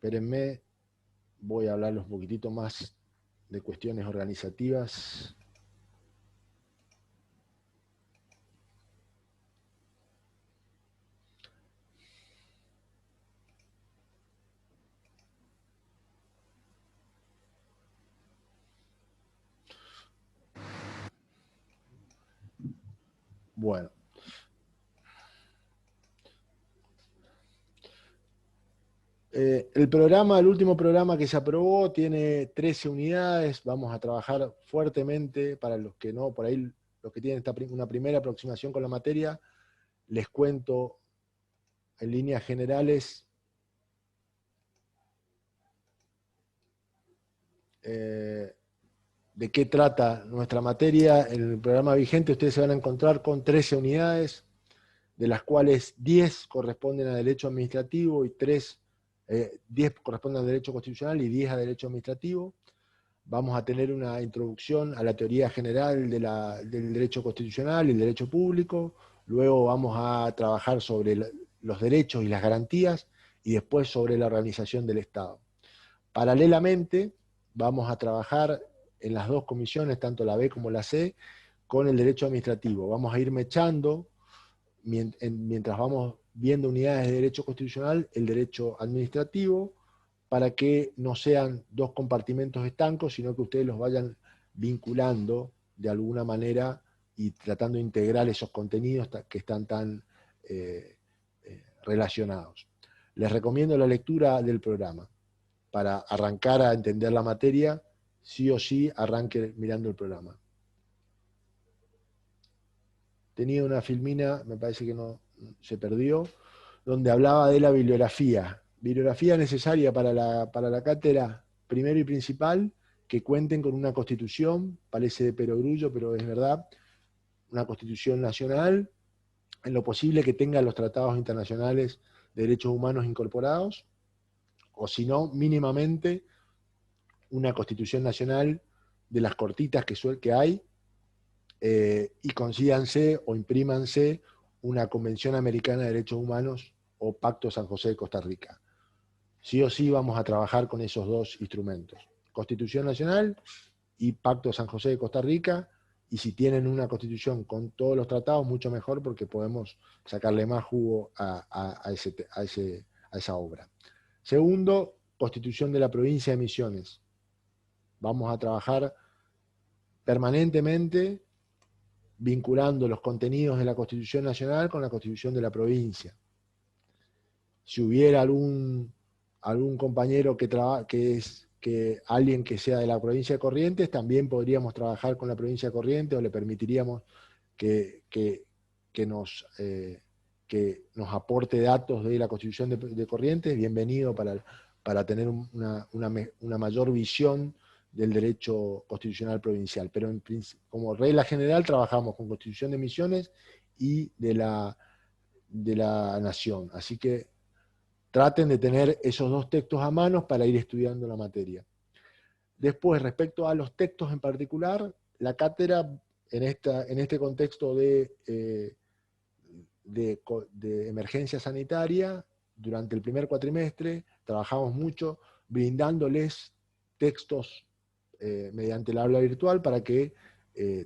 Espérenme, voy a hablarles un poquitito más de cuestiones organizativas. Bueno. El último programa que se aprobó tiene 13 unidades. Vamos a trabajar fuertemente para los que no, por ahí los que tienen una primera aproximación con la materia, les cuento en líneas generales de qué trata nuestra materia. En el programa vigente ustedes se van a encontrar con 13 unidades, de las cuales 10 corresponden a derecho administrativo y 10 corresponden a derecho constitucional y 10 a derecho administrativo. Vamos a tener una introducción a la teoría general del derecho constitucional y el derecho público, luego vamos a trabajar sobre los derechos y las garantías, y después sobre la organización del Estado. Paralelamente, vamos a trabajar en las dos comisiones, tanto la B como la C, con el derecho administrativo. Vamos a ir mechando, mientras vamos viendo unidades de derecho constitucional, el derecho administrativo, para que no sean dos compartimentos estancos, sino que ustedes los vayan vinculando de alguna manera y tratando de integrar esos contenidos que están tan relacionados. Les recomiendo la lectura del programa. Para arrancar a entender la materia, sí o sí arranque mirando el programa. Tenía una filmina, me parece que no se perdió, donde hablaba de la bibliografía. Bibliografía necesaria para la cátedra, primero y principal, que cuenten con una constitución, parece de perogrullo, pero es verdad, una constitución nacional, en lo posible que tenga los tratados internacionales de derechos humanos incorporados, o si no, mínimamente una constitución nacional de las cortitas que hay, y consíganse o imprímanse una Convención Americana de Derechos Humanos o Pacto San José de Costa Rica. Sí o sí vamos a trabajar con esos dos instrumentos. Constitución Nacional y Pacto San José de Costa Rica, y si tienen una constitución con todos los tratados, mucho mejor, porque podemos sacarle más jugo a esa obra. Segundo, Constitución de la Provincia de Misiones. Vamos a trabajar permanentemente vinculando los contenidos de la Constitución Nacional con la Constitución de la provincia. Si hubiera algún compañero alguien que sea de la provincia de Corrientes, también podríamos trabajar con la provincia de Corrientes, o le permitiríamos que nos aporte datos de la Constitución de Corrientes. Bienvenido para tener una mayor visión del derecho constitucional provincial. Pero como regla general trabajamos con Constitución de Misiones y de la Nación. Así que traten de tener esos dos textos a mano para ir estudiando la materia. Después, respecto a los textos en particular, la cátedra en este contexto de emergencia sanitaria, durante el primer cuatrimestre trabajamos mucho brindándoles textos mediante el aula virtual para que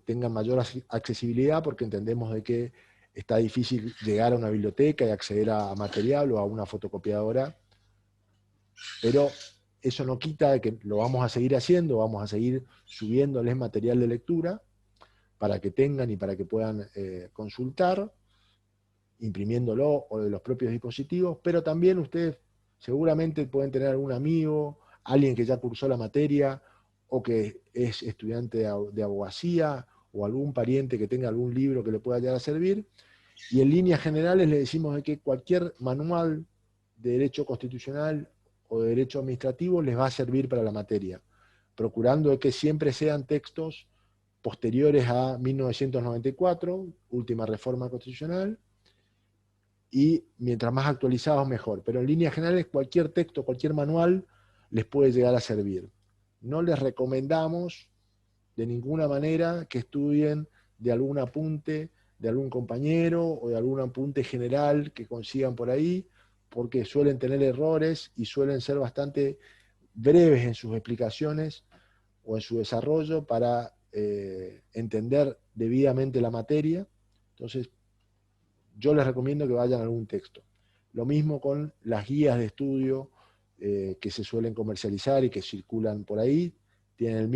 tengan mayor accesibilidad, porque entendemos de que está difícil llegar a una biblioteca y acceder a material o a una fotocopiadora, pero eso no quita de que lo vamos a seguir haciendo, vamos a seguir subiéndoles material de lectura para que tengan y para que puedan consultar, imprimiéndolo o de los propios dispositivos, pero también ustedes seguramente pueden tener algún amigo, alguien que ya cursó la materia, o que es estudiante de abogacía, o algún pariente que tenga algún libro que le pueda llegar a servir, y en líneas generales le decimos de que cualquier manual de derecho constitucional o de derecho administrativo les va a servir para la materia, procurando de que siempre sean textos posteriores a 1994, última reforma constitucional, y mientras más actualizados mejor. Pero en líneas generales cualquier texto, cualquier manual les puede llegar a servir. No les recomendamos de ninguna manera que estudien de algún apunte de algún compañero o de algún apunte general que consigan por ahí, porque suelen tener errores y suelen ser bastante breves en sus explicaciones o en su desarrollo para entender debidamente la materia. Entonces, yo les recomiendo que vayan a algún texto. Lo mismo con las guías de estudio que se suelen comercializar y que circulan por ahí, tienen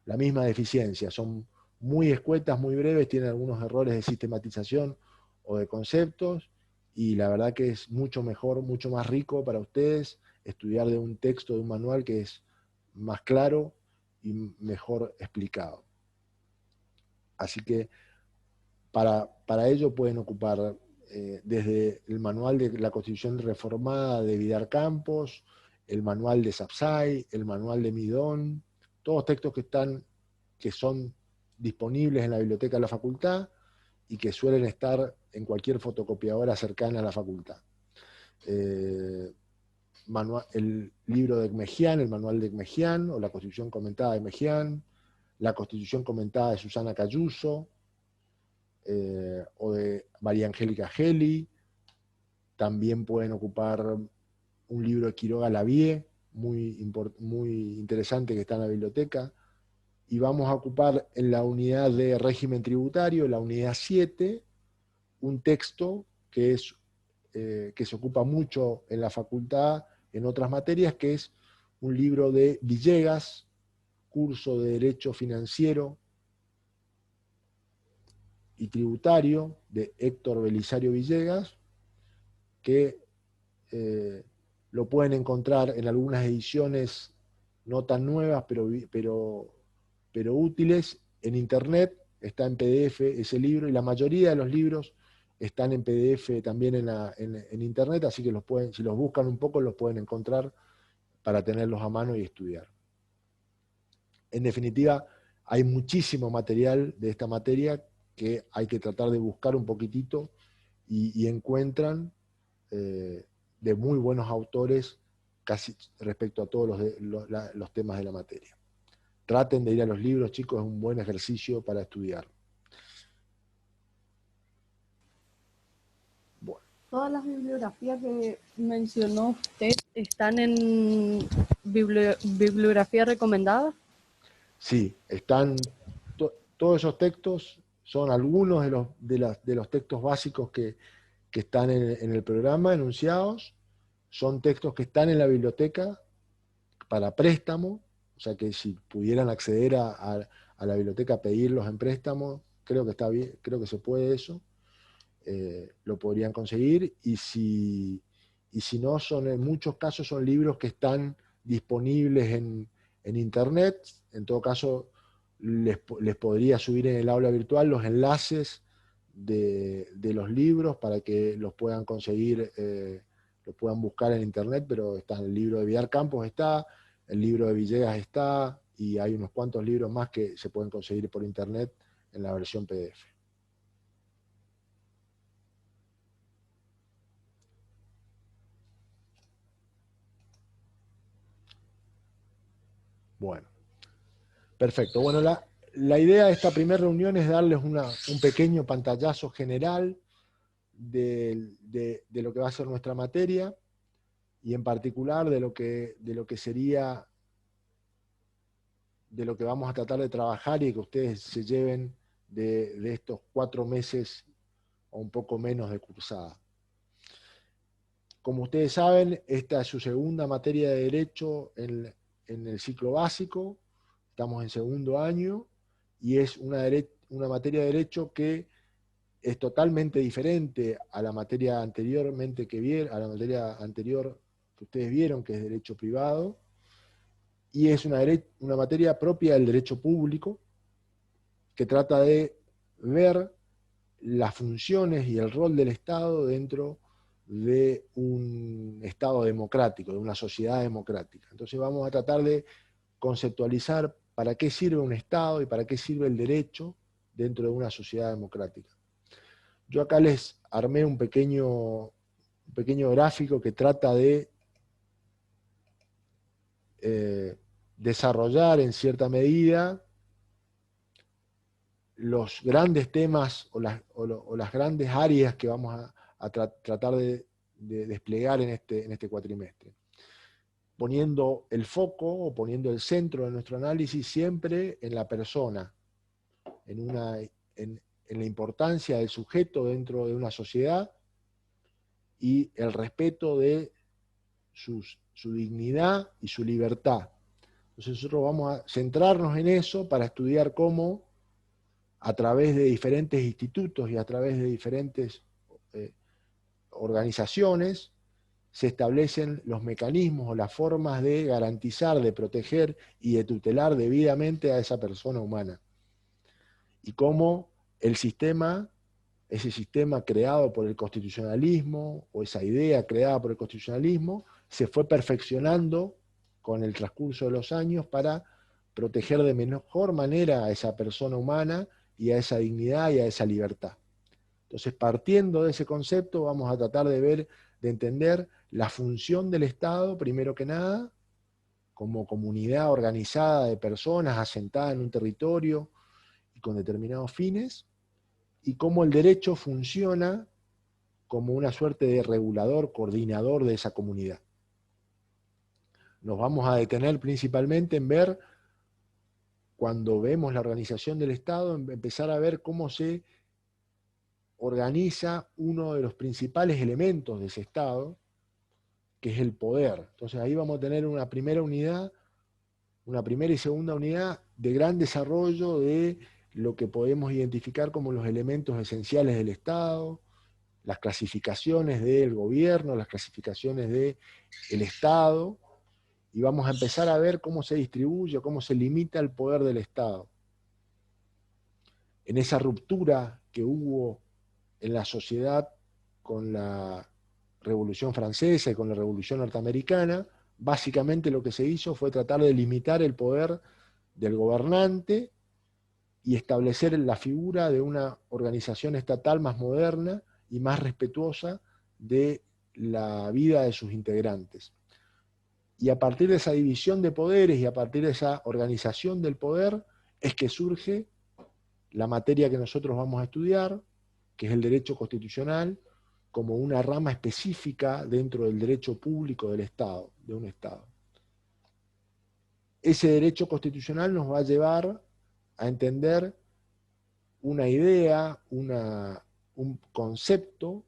la misma deficiencia, son muy escuetas, muy breves, tienen algunos errores de sistematización o de conceptos, y la verdad que es mucho mejor, mucho más rico para ustedes estudiar de un texto, de un manual que es más claro y mejor explicado. Así que para ello pueden ocupar desde el manual de la Constitución Reformada de Vidar Campos, el manual de Sapsay, el manual de Midón, todos textos que son disponibles en la biblioteca de la facultad y que suelen estar en cualquier fotocopiadora cercana a la facultad. El libro de Ekmejian, el manual de Ekmejian, o la Constitución comentada de Ekmejian, la Constitución comentada de Susana Cayuso, o de María Angélica Geli. También pueden ocupar un libro de Quiroga Lavie, muy interesante, que está en la biblioteca. Y vamos a ocupar en la unidad de régimen tributario, la unidad 7, un texto que se ocupa mucho en la facultad, en otras materias, que es un libro de Villegas, curso de Derecho Financiero y Tributario, de Héctor Belisario Villegas, que lo pueden encontrar en algunas ediciones no tan nuevas, pero útiles, en internet. Está en PDF ese libro, y la mayoría de los libros están en PDF también en internet, así que si los buscan un poco, los pueden encontrar para tenerlos a mano y estudiar. En definitiva, hay muchísimo material de esta materia que hay que tratar de buscar un poquitito, y encuentran de muy buenos autores casi respecto a todos los temas de la materia. Traten de ir a los libros, chicos, es un buen ejercicio para estudiar. Bueno. Todas las bibliografías que mencionó usted están en bibliografía recomendada. Sí, todos esos textos son algunos de los textos básicos que están en el programa enunciados. Son textos que están en la biblioteca para préstamo, o sea que si pudieran acceder a la biblioteca a pedirlos en préstamo, creo que está bien, creo que se puede eso, lo podrían conseguir, y si no, en muchos casos son libros que están disponibles en internet. En todo caso, les podría subir en el aula virtual los enlaces de los libros para que los puedan conseguir, los puedan buscar en internet, pero está el libro de Vidar Campos, está el libro de Villegas, está, y hay unos cuantos libros más que se pueden conseguir por internet en la versión PDF. Bueno, perfecto. Bueno, la idea de esta primera reunión es darles un pequeño pantallazo general de lo que va a ser nuestra materia, y en particular de lo que sería, de lo que vamos a tratar de trabajar y que ustedes se lleven de estos 4 meses o un poco menos de cursada. Como ustedes saben, esta es su segunda materia de Derecho en el ciclo básico. Estamos en segundo año, y es una materia de Derecho que es totalmente diferente a la materia anterior que ustedes vieron, que es Derecho Privado, y es una materia propia del derecho público, que trata de ver las funciones y el rol del Estado dentro de un Estado democrático, de una sociedad democrática. Entonces vamos a tratar de conceptualizar para qué sirve un Estado y para qué sirve el derecho dentro de una sociedad democrática. Yo acá les armé un pequeño gráfico que trata de desarrollar en cierta medida los grandes temas o las grandes áreas que vamos a tratar de de desplegar en este cuatrimestre, poniendo el foco o poniendo el centro de nuestro análisis siempre en la persona, en la importancia del sujeto dentro de una sociedad y el respeto de su dignidad y su libertad. Entonces nosotros vamos a centrarnos en eso para estudiar cómo, a través de diferentes institutos y a través de diferentes organizaciones, se establecen los mecanismos o las formas de garantizar, de proteger y de tutelar debidamente a esa persona humana. Y cómo ese sistema creado por el constitucionalismo, o esa idea creada por el constitucionalismo, se fue perfeccionando con el transcurso de los años para proteger de mejor manera a esa persona humana y a esa dignidad y a esa libertad. Entonces, partiendo de ese concepto, vamos a tratar de entender la función del Estado, primero que nada, como comunidad organizada de personas asentada en un territorio y con determinados fines, y cómo el derecho funciona como una suerte de regulador, coordinador de esa comunidad. Nos vamos a detener principalmente en ver, cuando vemos la organización del Estado, empezar a ver cómo se organiza uno de los principales elementos de ese Estado, que es el poder. Entonces ahí vamos a tener una primera unidad, una primera y segunda unidad de gran desarrollo de lo que podemos identificar como los elementos esenciales del Estado, las clasificaciones del gobierno, las clasificaciones del Estado, y vamos a empezar a ver cómo se distribuye, cómo se limita el poder del Estado. En esa ruptura que hubo en la sociedad con la Revolución Francesa y con la Revolución Norteamericana, básicamente lo que se hizo fue tratar de limitar el poder del gobernante y establecer la figura de una organización estatal más moderna y más respetuosa de la vida de sus integrantes. Y a partir de esa división de poderes y a partir de esa organización del poder es que surge la materia que nosotros vamos a estudiar, que es el derecho constitucional, como una rama específica dentro del derecho público del Estado, de un Estado. Ese derecho constitucional nos va a llevar a entender una idea, un concepto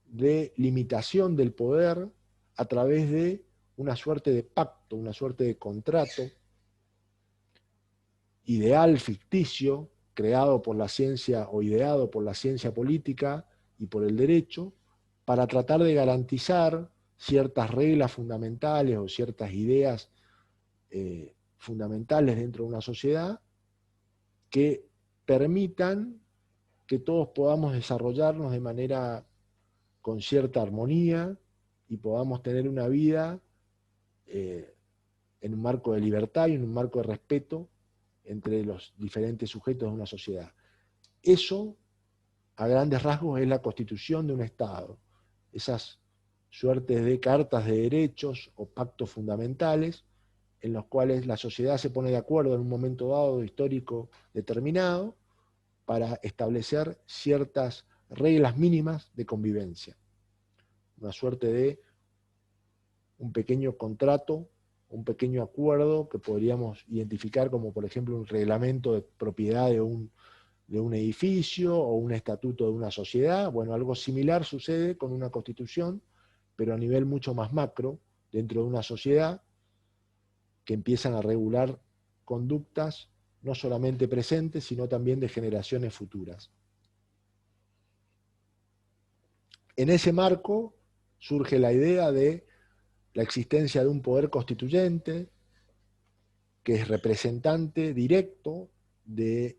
de limitación del poder a través de una suerte de pacto, una suerte de contrato ideal, ficticio, creado por la ciencia o ideado por la ciencia política y por el derecho, para tratar de garantizar ciertas reglas fundamentales o ciertas ideas fundamentales dentro de una sociedad que permitan que todos podamos desarrollarnos de manera con cierta armonía y podamos tener una vida en un marco de libertad y en un marco de respeto entre los diferentes sujetos de una sociedad. Eso, a grandes rasgos, es la constitución de un Estado. Esas suertes de cartas de derechos o pactos fundamentales en los cuales la sociedad se pone de acuerdo en un momento dado histórico determinado para establecer ciertas reglas mínimas de convivencia. Una suerte de un pequeño contrato, un pequeño acuerdo que podríamos identificar como, por ejemplo, un reglamento de propiedad de un edificio o un estatuto de una sociedad. Bueno, algo similar sucede con una constitución, pero a nivel mucho más macro, dentro de una sociedad, que empiezan a regular conductas no solamente presentes, sino también de generaciones futuras. En ese marco surge la idea de la existencia de un poder constituyente, que es representante directo del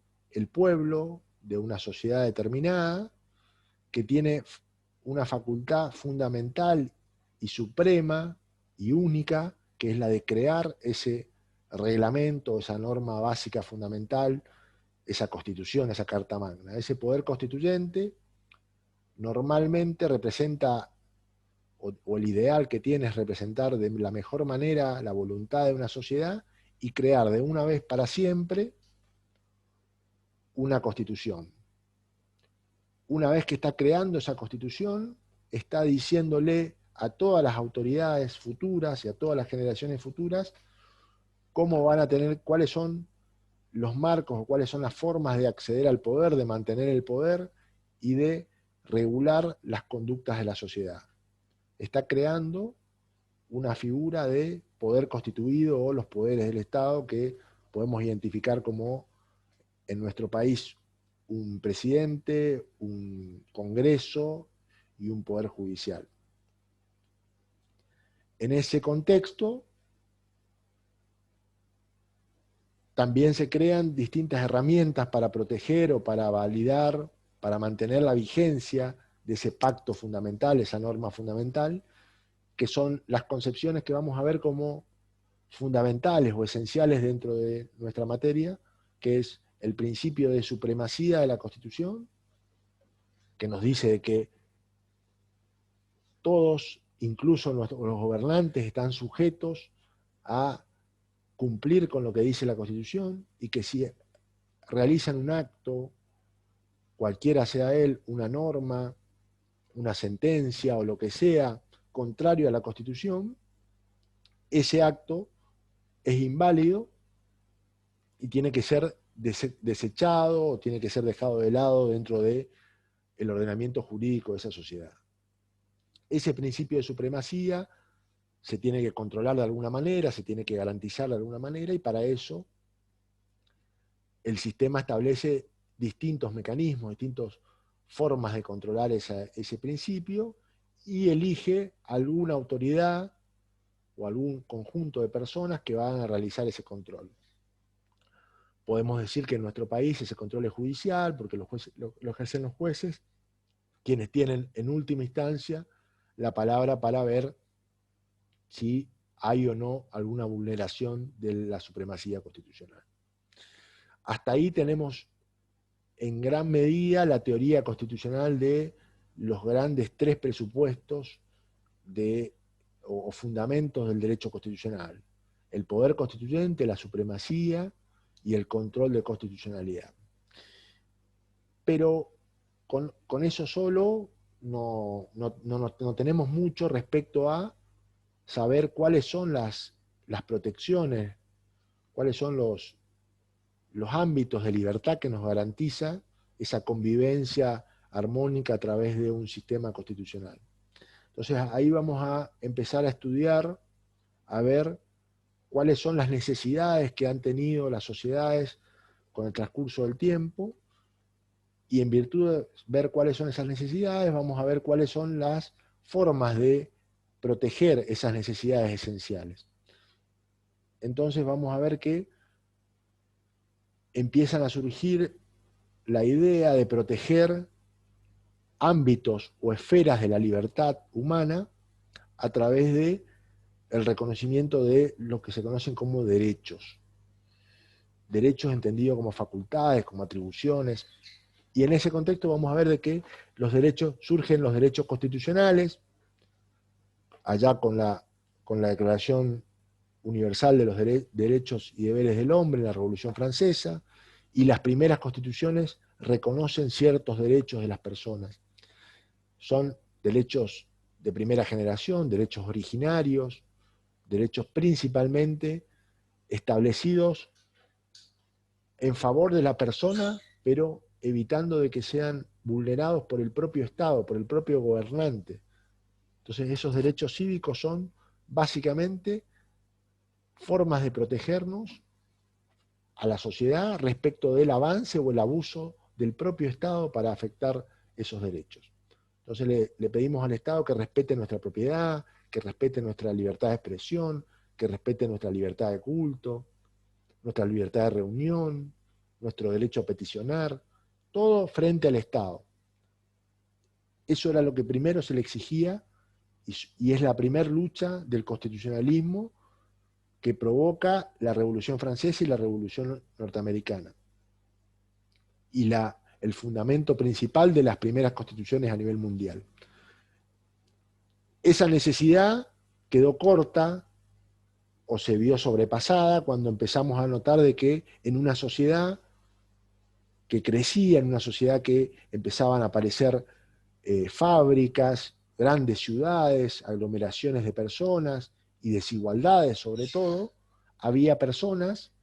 pueblo, de una sociedad determinada, que tiene una facultad fundamental y suprema y única, que es la de crear ese reglamento, esa norma básica fundamental, esa constitución, esa carta magna. Ese poder constituyente normalmente representa, o el ideal que tiene es representar de la mejor manera la voluntad de una sociedad y crear de una vez para siempre una constitución. Una vez que está creando esa constitución, está diciéndole a todas las autoridades futuras y a todas las generaciones futuras cómo van a tener, cuáles son los marcos o cuáles son las formas de acceder al poder, de mantener el poder y de regular las conductas de la sociedad. Está creando una figura de poder constituido o los poderes del Estado que podemos identificar como, en nuestro país, un presidente, un congreso y un poder judicial. En ese contexto, también se crean distintas herramientas para proteger o para validar, para mantener la vigencia de ese pacto fundamental, esa norma fundamental, que son las concepciones que vamos a ver como fundamentales o esenciales dentro de nuestra materia, que es el principio de supremacía de la Constitución, que nos dice que todos, incluso los gobernantes, están sujetos a cumplir con lo que dice la Constitución, y que si realizan un acto, cualquiera sea él, una norma, una sentencia o lo que sea, contrario a la Constitución, ese acto es inválido y tiene que ser desechado o tiene que ser dejado de lado dentro del ordenamiento jurídico de esa sociedad. Ese principio de supremacía se tiene que controlar de alguna manera, se tiene que garantizar de alguna manera, y para eso el sistema establece distintos mecanismos, distintas formas de controlar ese principio, y elige alguna autoridad o algún conjunto de personas que van a realizar ese control. Podemos decir que en nuestro país ese control es judicial, porque lo ejercen los jueces, quienes tienen en última instancia la palabra para ver si hay o no alguna vulneración de la supremacía constitucional. Hasta ahí tenemos en gran medida la teoría constitucional de los grandes tres presupuestos o fundamentos del derecho constitucional: el poder constituyente, la supremacía y el control de constitucionalidad. Pero con eso solo no tenemos mucho respecto a saber cuáles son las protecciones, cuáles son los ámbitos de libertad que nos garantiza esa convivencia armónica a través de un sistema constitucional. Entonces ahí vamos a empezar a estudiar, a ver cuáles son las necesidades que han tenido las sociedades con el transcurso del tiempo, y en virtud de ver cuáles son esas necesidades, vamos a ver cuáles son las formas de proteger esas necesidades esenciales. Entonces vamos a ver que empiezan a surgir la idea de proteger ámbitos o esferas de la libertad humana a través de el reconocimiento de lo que se conocen como derechos. Derechos entendidos como facultades, como atribuciones. Y en ese contexto vamos a ver de que surgen los derechos constitucionales, allá con la Declaración Universal de los Derechos y Deberes del Hombre en la Revolución Francesa, y las primeras constituciones reconocen ciertos derechos de las personas. Son derechos de primera generación, derechos originarios, derechos principalmente establecidos en favor de la persona, pero evitando de que sean vulnerados por el propio Estado, por el propio gobernante. Entonces esos derechos cívicos son básicamente formas de protegernos a la sociedad respecto del avance o el abuso del propio Estado para afectar esos derechos. Entonces le pedimos al Estado que respete nuestra propiedad, que respete nuestra libertad de expresión, que respete nuestra libertad de culto, nuestra libertad de reunión, nuestro derecho a peticionar, todo frente al Estado. Eso era lo que primero se le exigía, y es la primera lucha del constitucionalismo que provoca la Revolución Francesa y la Revolución Norteamericana. Y el fundamento principal de las primeras constituciones a nivel mundial. Esa necesidad quedó corta o se vio sobrepasada cuando empezamos a notar de que en una sociedad que crecía, en una sociedad que empezaban a aparecer fábricas, grandes ciudades, aglomeraciones de personas y desigualdades sobre todo, había personas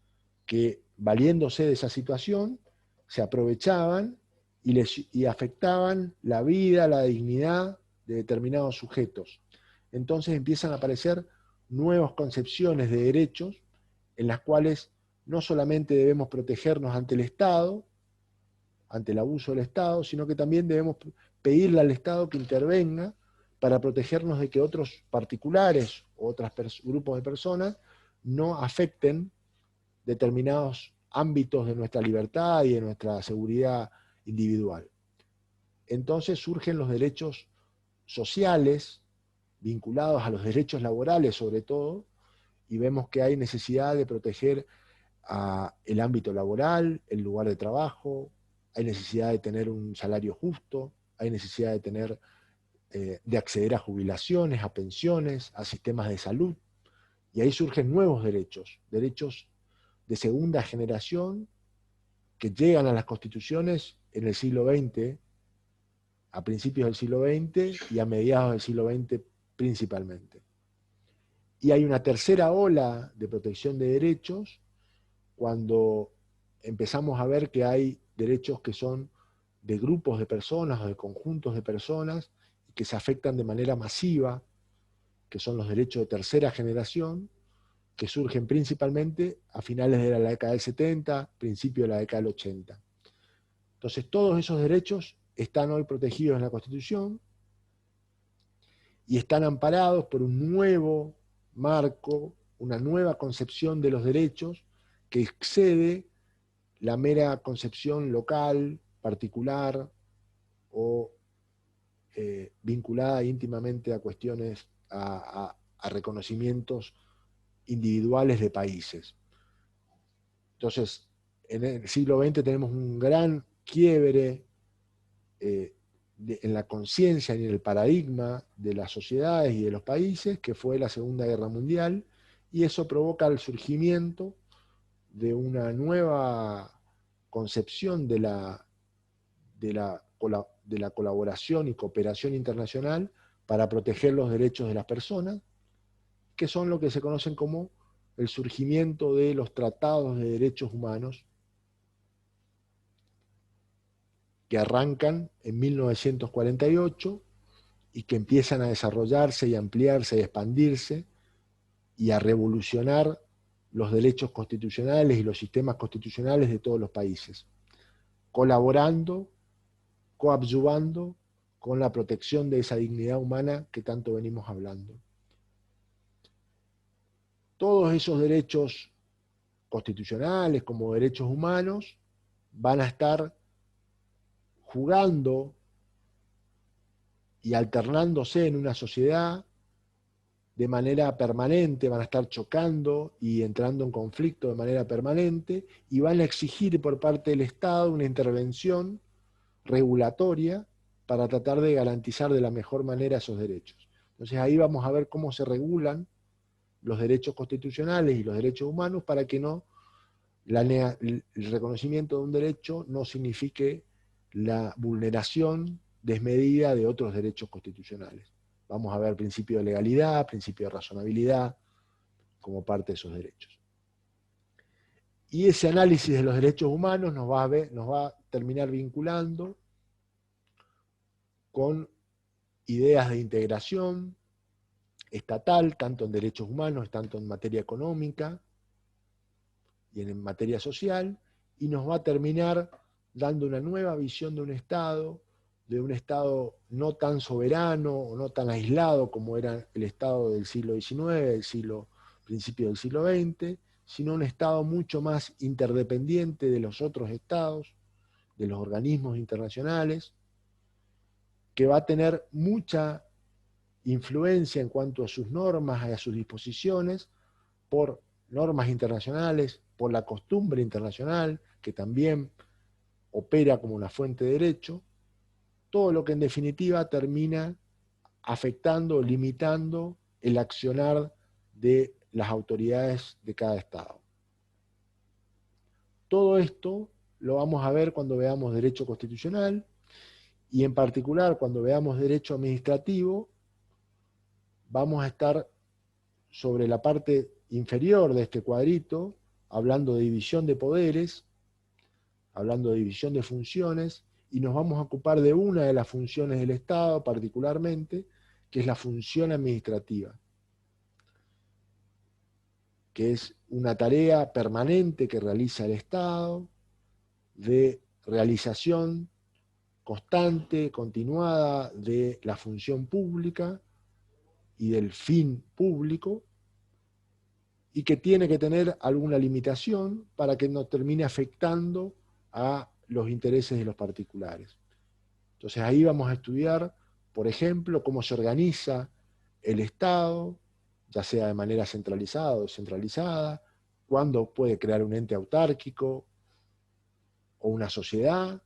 que, valiéndose de esa situación, se aprovechaban y afectaban la vida, la dignidad de determinados sujetos. Entonces empiezan a aparecer nuevas concepciones de derechos en las cuales no solamente debemos protegernos ante el Estado, ante el abuso del Estado, sino que también debemos pedirle al Estado que intervenga para protegernos de que otros particulares o otros grupos de personas no afecten determinados ámbitos de nuestra libertad y de nuestra seguridad individual. Entonces surgen los derechos sociales, vinculados a los derechos laborales sobre todo, y vemos que hay necesidad de proteger el ámbito laboral, el lugar de trabajo, hay necesidad de tener un salario justo, hay necesidad de tener, de acceder a jubilaciones, a pensiones, a sistemas de salud, y ahí surgen nuevos derechos, derechos de segunda generación que llegan a las constituciones en el siglo XX, a principios del siglo XX y a mediados del siglo XX principalmente. Y hay una tercera ola de protección de derechos cuando empezamos a ver que hay derechos que son de grupos de personas o de conjuntos de personas y que se afectan de manera masiva, que son los derechos de tercera generación, que surgen principalmente a finales de la década del 70, principio de la década del 80. Entonces todos esos derechos están hoy protegidos en la Constitución y están amparados por un nuevo marco, una nueva concepción de los derechos que excede la mera concepción local, particular o vinculada íntimamente a cuestiones, a reconocimientos individuales de países. Entonces, en el siglo XX tenemos un gran quiebre en la conciencia y en el paradigma de las sociedades y de los países, que fue la Segunda Guerra Mundial, y eso provoca el surgimiento de una nueva concepción de la colaboración y cooperación internacional para proteger los derechos de las personas, que son lo que se conocen como el surgimiento de los tratados de derechos humanos, que arrancan en 1948 y que empiezan a desarrollarse y ampliarse y expandirse y a revolucionar los derechos constitucionales y los sistemas constitucionales de todos los países, colaborando, coadyuvando con la protección de esa dignidad humana que tanto venimos hablando. Todos esos derechos constitucionales como derechos humanos van a estar jugando y alternándose en una sociedad de manera permanente, van a estar chocando y entrando en conflicto de manera permanente y van a exigir por parte del Estado una intervención regulatoria para tratar de garantizar de la mejor manera esos derechos. Entonces ahí vamos a ver cómo se regulan los derechos constitucionales y los derechos humanos para que no el reconocimiento de un derecho no signifique la vulneración desmedida de otros derechos constitucionales. Vamos a ver principio de legalidad, principio de razonabilidad como parte de esos derechos. Y ese análisis de los derechos humanos nos va a terminar vinculando con ideas de integración estatal, tanto en derechos humanos, tanto en materia económica y en materia social, y nos va a terminar dando una nueva visión de un Estado no tan soberano o no tan aislado como era el Estado del siglo XIX, principio del siglo XX, sino un Estado mucho más interdependiente de los otros Estados, de los organismos internacionales, que va a tener mucha influencia en cuanto a sus normas y a sus disposiciones por normas internacionales, por la costumbre internacional, que también opera como una fuente de derecho, todo lo que en definitiva termina afectando o limitando el accionar de las autoridades de cada Estado. Todo esto lo vamos a ver cuando veamos derecho constitucional Y en particular, cuando veamos derecho administrativo, vamos a estar sobre la parte inferior de este cuadrito, hablando de división de poderes, hablando de división de funciones, y nos vamos a ocupar de una de las funciones del Estado particularmente, que es la función administrativa, que es una tarea permanente que realiza el Estado, de realización constante, continuada de la función pública y del fin público, y que tiene que tener alguna limitación para que no termine afectando a los intereses de los particulares. Entonces ahí vamos a estudiar, por ejemplo, cómo se organiza el Estado, ya sea de manera centralizada o descentralizada, cuándo puede crear un ente autárquico o una sociedad,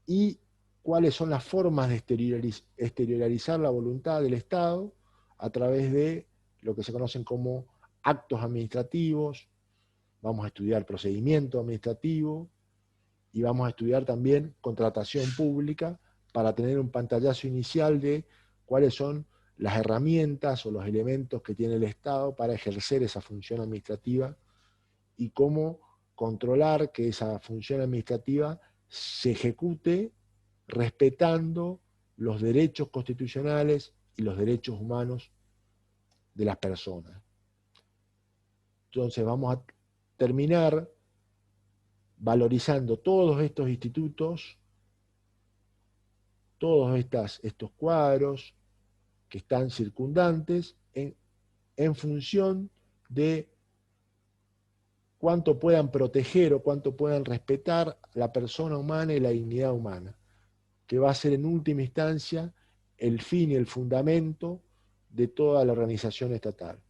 y cuáles son las formas de exteriorizar la voluntad del Estado a través de lo que se conocen como actos administrativos. Vamos a estudiar procedimiento administrativo y vamos a estudiar también contratación pública para tener un pantallazo inicial de cuáles son las herramientas o los elementos que tiene el Estado para ejercer esa función administrativa y cómo controlar que esa función administrativa se ejecute respetando los derechos constitucionales y los derechos humanos de las personas. Entonces vamos a terminar valorizando todos estos institutos, todos estos cuadros que están circundantes en función de cuánto puedan proteger o cuánto puedan respetar la persona humana y la dignidad humana, que va a ser en última instancia el fin y el fundamento de toda la organización estatal.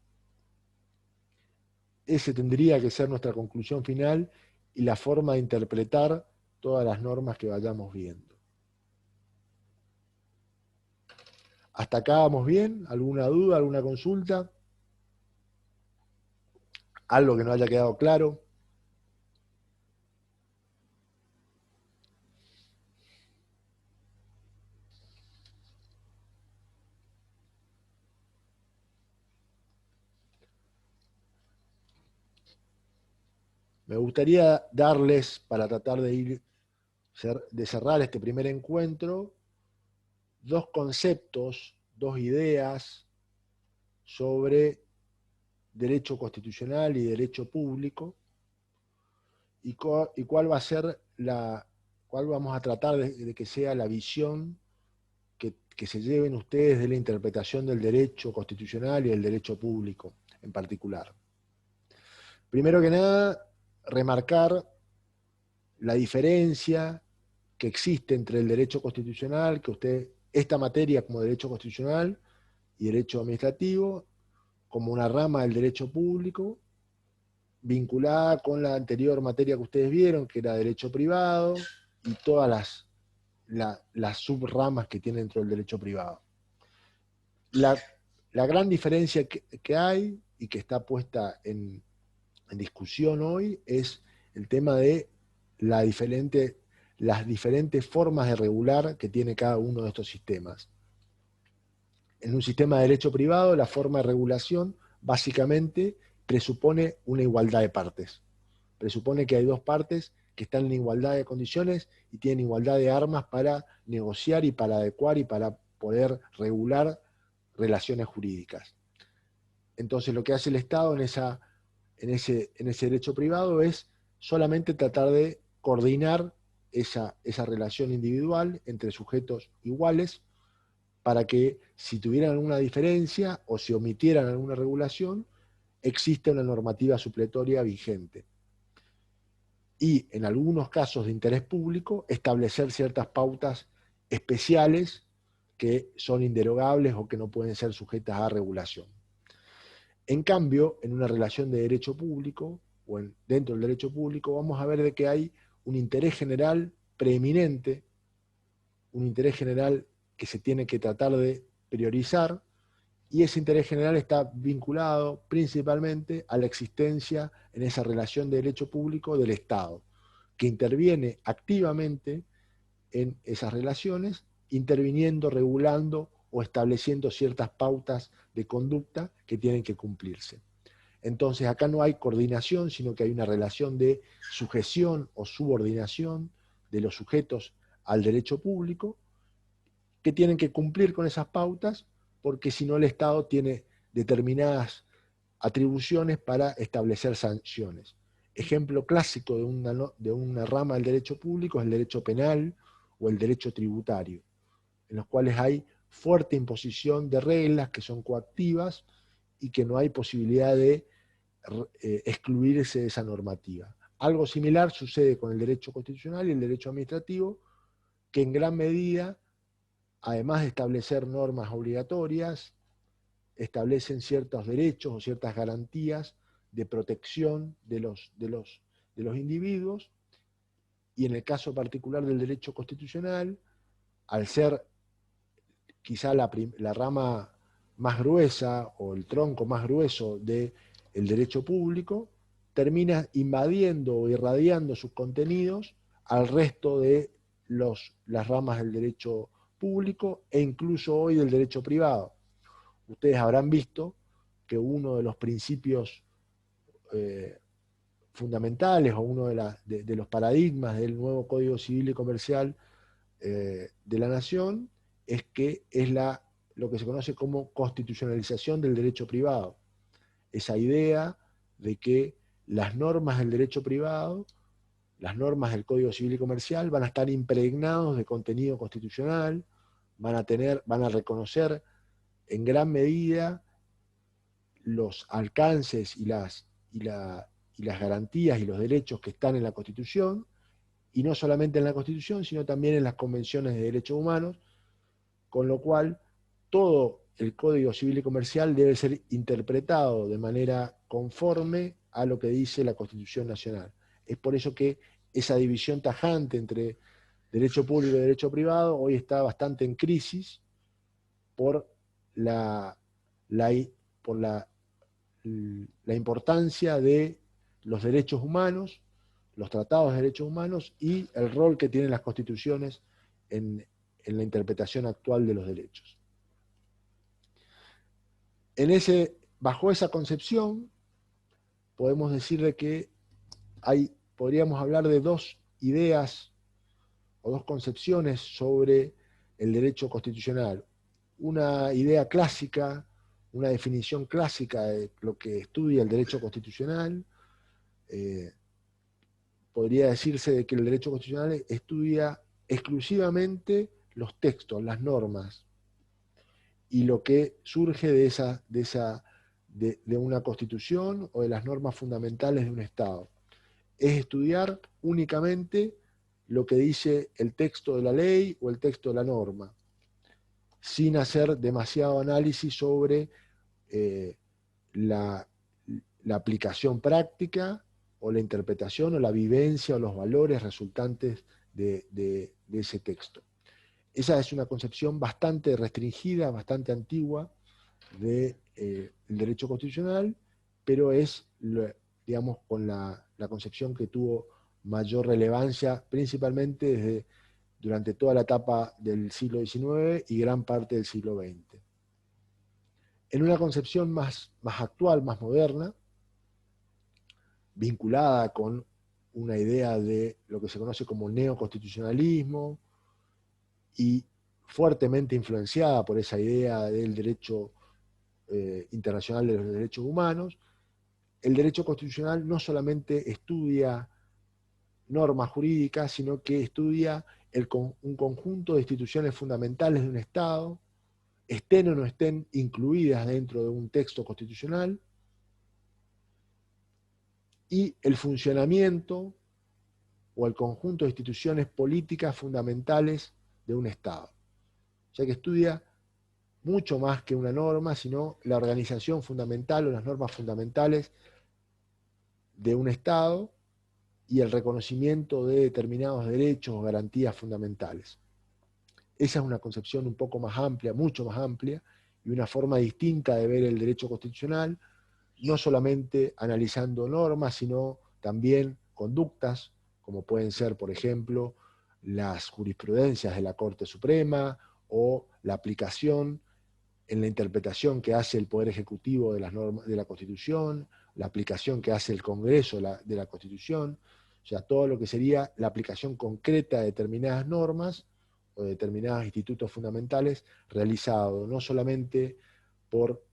Ese tendría que ser nuestra conclusión final y la forma de interpretar todas las normas que vayamos viendo. ¿Hasta acá vamos bien? ¿Alguna duda, alguna consulta? ¿Algo que no haya quedado claro? Me gustaría darles, para tratar de cerrar este primer encuentro, dos conceptos, dos ideas sobre derecho constitucional y derecho público, y cuál va a ser cuál vamos a tratar de que sea la visión que se lleven ustedes de la interpretación del derecho constitucional y del derecho público en particular. Primero que nada, remarcar la diferencia que existe entre el derecho constitucional, esta materia como derecho constitucional y derecho administrativo, como una rama del derecho público, vinculada con la anterior materia que ustedes vieron, que era derecho privado, y todas las subramas que tiene dentro del derecho privado. La gran diferencia que hay, y que está puesta en discusión hoy, es el tema de las diferentes formas de regular que tiene cada uno de estos sistemas. En un sistema de derecho privado, la forma de regulación básicamente presupone una igualdad de partes. Presupone que hay dos partes que están en igualdad de condiciones y tienen igualdad de armas para negociar y para adecuar y para poder regular relaciones jurídicas. Entonces lo que hace el Estado en ese derecho privado es solamente tratar de coordinar esa relación individual entre sujetos iguales, para que si tuvieran alguna diferencia o si omitieran alguna regulación, existe una normativa supletoria vigente. Y en algunos casos de interés público, establecer ciertas pautas especiales que son inderogables o que no pueden ser sujetas a regulación. En cambio, en una relación de derecho público, o dentro del derecho público, vamos a ver de que hay un interés general preeminente, un interés general que se tiene que tratar de priorizar, y ese interés general está vinculado principalmente a la existencia en esa relación de derecho público del Estado, que interviene activamente en esas relaciones, interviniendo, regulando o estableciendo ciertas pautas de conducta que tienen que cumplirse. Entonces acá no hay coordinación, sino que hay una relación de sujeción o subordinación de los sujetos al derecho público, que tienen que cumplir con esas pautas, porque si no el Estado tiene determinadas atribuciones para establecer sanciones. Ejemplo clásico de una rama del derecho público es el derecho penal o el derecho tributario, en los cuales hay fuerte imposición de reglas que son coactivas y que no hay posibilidad de excluirse de esa normativa. Algo similar sucede con el derecho constitucional y el derecho administrativo, que en gran medida, además de establecer normas obligatorias, establecen ciertos derechos o ciertas garantías de protección de los individuos, y en el caso particular del derecho constitucional, al ser quizá la rama más gruesa o el tronco más grueso del derecho público, termina invadiendo o irradiando sus contenidos al resto de las ramas del derecho público e incluso hoy del derecho privado. Ustedes habrán visto que uno de los principios fundamentales o uno de los paradigmas del nuevo Código Civil y Comercial de la Nación es que es lo que se conoce como constitucionalización del derecho privado. Esa idea de que las normas del derecho privado, las normas del Código Civil y Comercial van a estar impregnados de contenido constitucional, van a reconocer en gran medida los alcances y las garantías y los derechos que están en la Constitución, y no solamente en la Constitución, sino también en las convenciones de derechos humanos, con lo cual todo el Código Civil y Comercial debe ser interpretado de manera conforme a lo que dice la Constitución Nacional. Es por eso que esa división tajante entre derecho público y derecho privado hoy está bastante en crisis por la importancia de los derechos humanos, los tratados de derechos humanos y el rol que tienen las constituciones en la interpretación actual de los derechos. Bajo esa concepción, podemos decir que podríamos hablar de dos ideas o dos concepciones sobre el derecho constitucional. Una idea clásica, una definición clásica de lo que estudia el derecho constitucional, podría decirse de que el derecho constitucional estudia exclusivamente los textos, las normas, y lo que surge de una constitución o de las normas fundamentales de un Estado. Es estudiar únicamente lo que dice el texto de la ley o el texto de la norma, sin hacer demasiado análisis sobre la aplicación práctica o la interpretación o la vivencia o los valores resultantes de ese texto. Esa es una concepción bastante restringida, bastante antigua del derecho constitucional, pero es, digamos, con la concepción que tuvo mayor relevancia, principalmente durante toda la etapa del siglo XIX y gran parte del siglo XX. En una concepción más actual, más moderna, vinculada con una idea de lo que se conoce como neoconstitucionalismo y fuertemente influenciada por esa idea del derecho internacional de los derechos humanos, el derecho constitucional no solamente estudia normas jurídicas, sino que estudia un conjunto de instituciones fundamentales de un Estado, estén o no estén incluidas dentro de un texto constitucional, y el funcionamiento o el conjunto de instituciones políticas fundamentales de un Estado. O sea que estudia mucho más que una norma, sino la organización fundamental o las normas fundamentales de un Estado y el reconocimiento de determinados derechos o garantías fundamentales. Esa es una concepción un poco más amplia, mucho más amplia, y una forma distinta de ver el derecho constitucional, no solamente analizando normas, sino también conductas, como pueden ser, por ejemplo, las jurisprudencias de la Corte Suprema o la aplicación en la interpretación que hace el Poder Ejecutivo de las normas de la Constitución, la aplicación que hace el Congreso de la Constitución, o sea, todo lo que sería la aplicación concreta de determinadas normas o de determinados institutos fundamentales, realizado no solamente por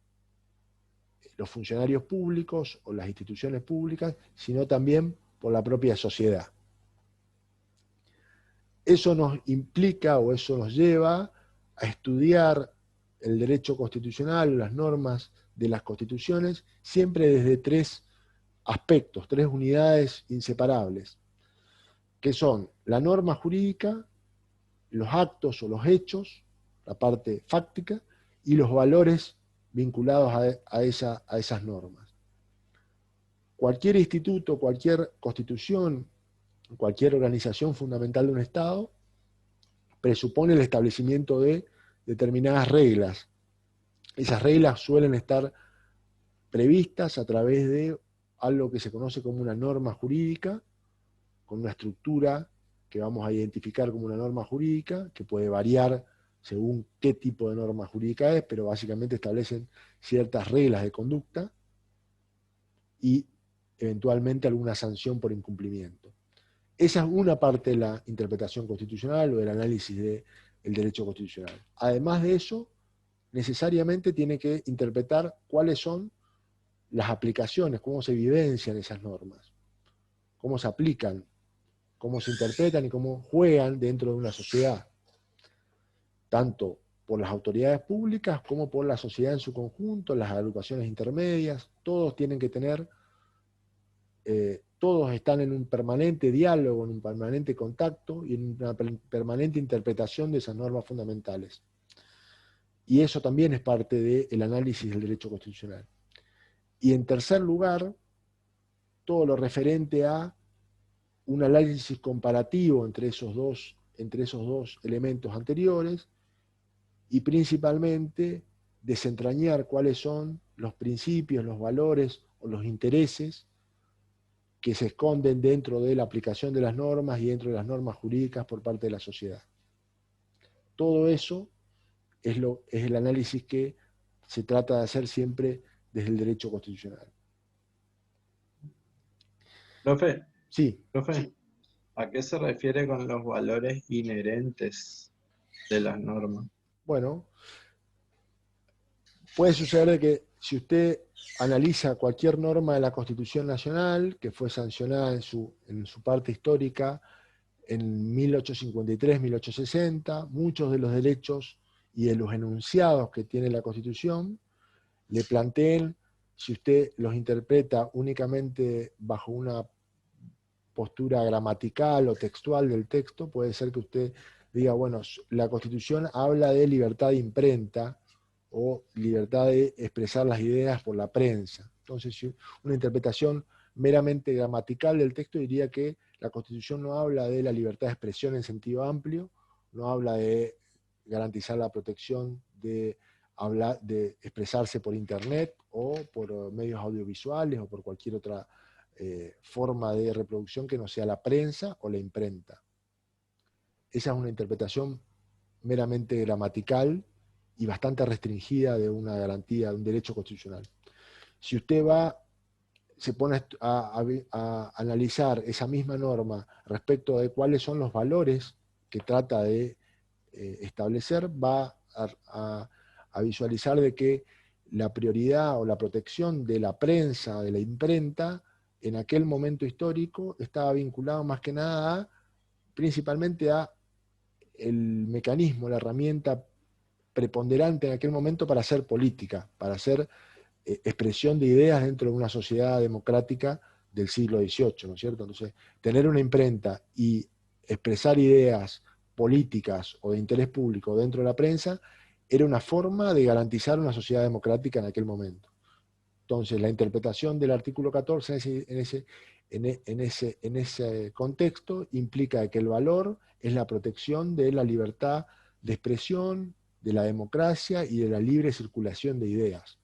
los funcionarios públicos o las instituciones públicas, sino también por la propia sociedad. Eso nos implica o eso nos lleva a estudiar el derecho constitucional, las normas de las constituciones, siempre desde tres aspectos, tres unidades inseparables, que son la norma jurídica, los actos o los hechos, la parte fáctica, y los valores vinculados a esas normas. Cualquier instituto, cualquier constitución, cualquier organización fundamental de un Estado presupone el establecimiento de determinadas reglas. Esas reglas suelen estar previstas a través de algo que se conoce como una norma jurídica, con una estructura que vamos a identificar como una norma jurídica, que puede variar según qué tipo de norma jurídica es, pero básicamente establecen ciertas reglas de conducta y eventualmente alguna sanción por incumplimiento. Esa es una parte de la interpretación constitucional o del análisis del derecho constitucional. Además de eso, necesariamente tiene que interpretar cuáles son las aplicaciones, cómo se vivencian esas normas, cómo se aplican, cómo se interpretan y cómo juegan dentro de una sociedad, tanto por las autoridades públicas como por la sociedad en su conjunto, las agrupaciones intermedias. Todos tienen que tener, todos están en un permanente diálogo, en un permanente contacto y en una permanente interpretación de esas normas fundamentales. Y eso también es parte del análisis del derecho constitucional. Y en tercer lugar, todo lo referente a un análisis comparativo entre esos dos elementos anteriores, y principalmente desentrañar cuáles son los principios, los valores o los intereses que se esconden dentro de la aplicación de las normas y dentro de las normas jurídicas por parte de la sociedad. Todo eso es el análisis que se trata de hacer siempre desde el derecho constitucional. Profe, Sí. ¿A qué se refiere con los valores inherentes de las normas? Bueno, puede suceder que si usted analiza cualquier norma de la Constitución Nacional que fue sancionada en su parte histórica en 1853, 1860, muchos de los derechos y de los enunciados que tiene la Constitución le planteen, si usted los interpreta únicamente bajo una postura gramatical o textual del texto, puede ser que usted diga, bueno, la Constitución habla de libertad de imprenta o libertad de expresar las ideas por la prensa. Entonces, una interpretación meramente gramatical del texto diría que la Constitución no habla de la libertad de expresión en sentido amplio, no habla de garantizar la protección de expresarse por internet o por medios audiovisuales o por cualquier otra forma de reproducción que no sea la prensa o la imprenta. Esa es una interpretación meramente gramatical y bastante restringida de una garantía, de un derecho constitucional. Si usted se pone a analizar esa misma norma respecto de cuáles son los valores que trata de establecer, va a visualizar de que la prioridad o la protección de la prensa, de la imprenta, en aquel momento histórico estaba vinculado más que nada principalmente a el mecanismo, la herramienta preponderante en aquel momento para hacer política, para hacer expresión de ideas dentro de una sociedad democrática del siglo XVIII, ¿no es cierto? Entonces, tener una imprenta y expresar ideas políticas o de interés público dentro de la prensa era una forma de garantizar una sociedad democrática en aquel momento. Entonces, la interpretación del artículo 14 en ese contexto implica que el valor es la protección de la libertad de expresión, de la democracia y de la libre circulación de ideas.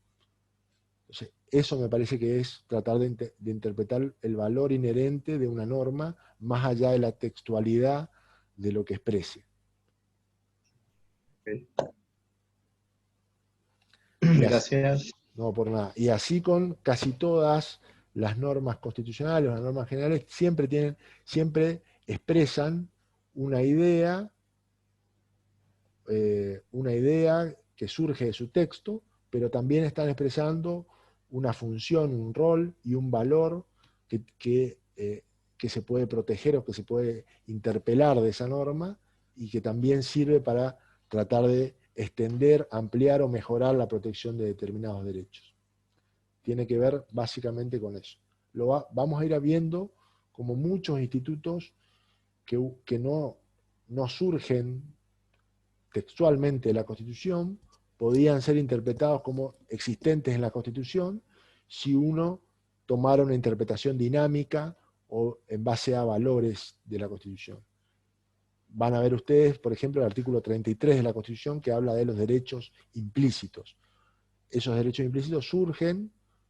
Entonces, eso me parece que es tratar de interpretar el valor inherente de una norma más allá de la textualidad de lo que exprese. Ok. Y así, Gracias. no por nada. Y así con casi todas las normas constitucionales, las normas generales, siempre expresan una idea que surge de su texto, pero también están expresando una función, un rol y un valor que se puede proteger o que se puede interpelar de esa norma y que también sirve para tratar de extender, ampliar o mejorar la protección de determinados derechos. Tiene que ver básicamente con eso. Vamos a ir viendo como muchos institutos que no surgen textualmente de la Constitución, podían ser interpretados como existentes en la Constitución si uno tomara una interpretación dinámica o en base a valores de la Constitución. Van a ver ustedes, por ejemplo, el artículo 33 de la Constitución que habla de los derechos implícitos. Esos derechos implícitos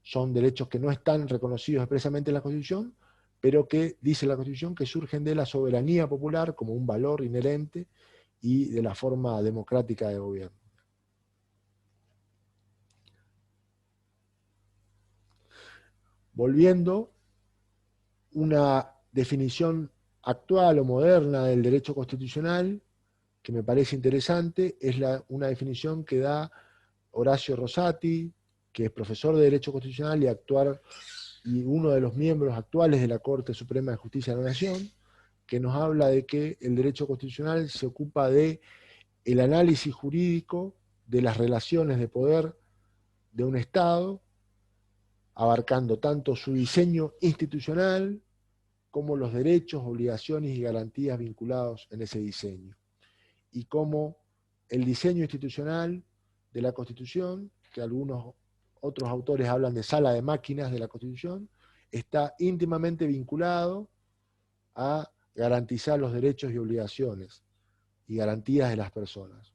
son derechos que no están reconocidos expresamente en la Constitución, pero que dice la Constitución que surgen de la soberanía popular como un valor inherente y de la forma democrática de gobierno. Volviendo, una definición actual o moderna del derecho constitucional que me parece interesante es una definición que da Horacio Rosati, que es profesor de Derecho Constitucional y uno de los miembros actuales de la Corte Suprema de Justicia de la Nación, que nos habla de que el derecho constitucional se ocupa de el análisis jurídico de las relaciones de poder de un Estado, abarcando tanto su diseño institucional como los derechos, obligaciones y garantías vinculados en ese diseño. Y como el diseño institucional de la Constitución, que algunos otros autores hablan de sala de máquinas de la Constitución, está íntimamente vinculado a garantizar los derechos y obligaciones y garantías de las personas.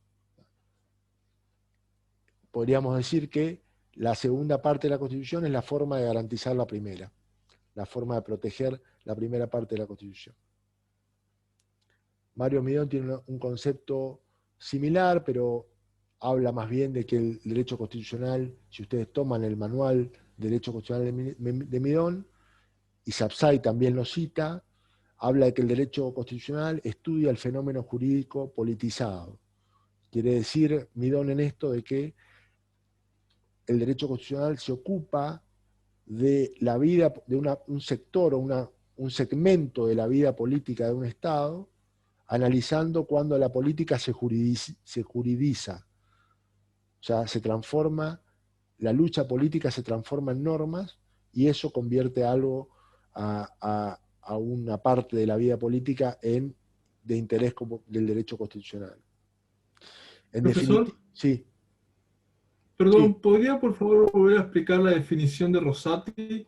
Podríamos decir que la segunda parte de la Constitución es la forma de garantizar la primera, la forma de proteger la primera parte de la Constitución. Mario Midón tiene un concepto similar, pero habla más bien de que el derecho constitucional, si ustedes toman el manual de derecho constitucional de Midón, y Sapsay también lo cita, habla de que el derecho constitucional estudia el fenómeno jurídico politizado. Quiere decir Midón en esto de que el derecho constitucional se ocupa de la vida, de un sector o un segmento de la vida política de un Estado, analizando cuando la política se juridiza, o sea, la lucha política se transforma en normas y eso convierte algo a una parte de la vida política de interés del derecho constitucional. En definitiva, Profesor, sí, perdón, ¿podría por favor volver a explicar la definición de Rosati?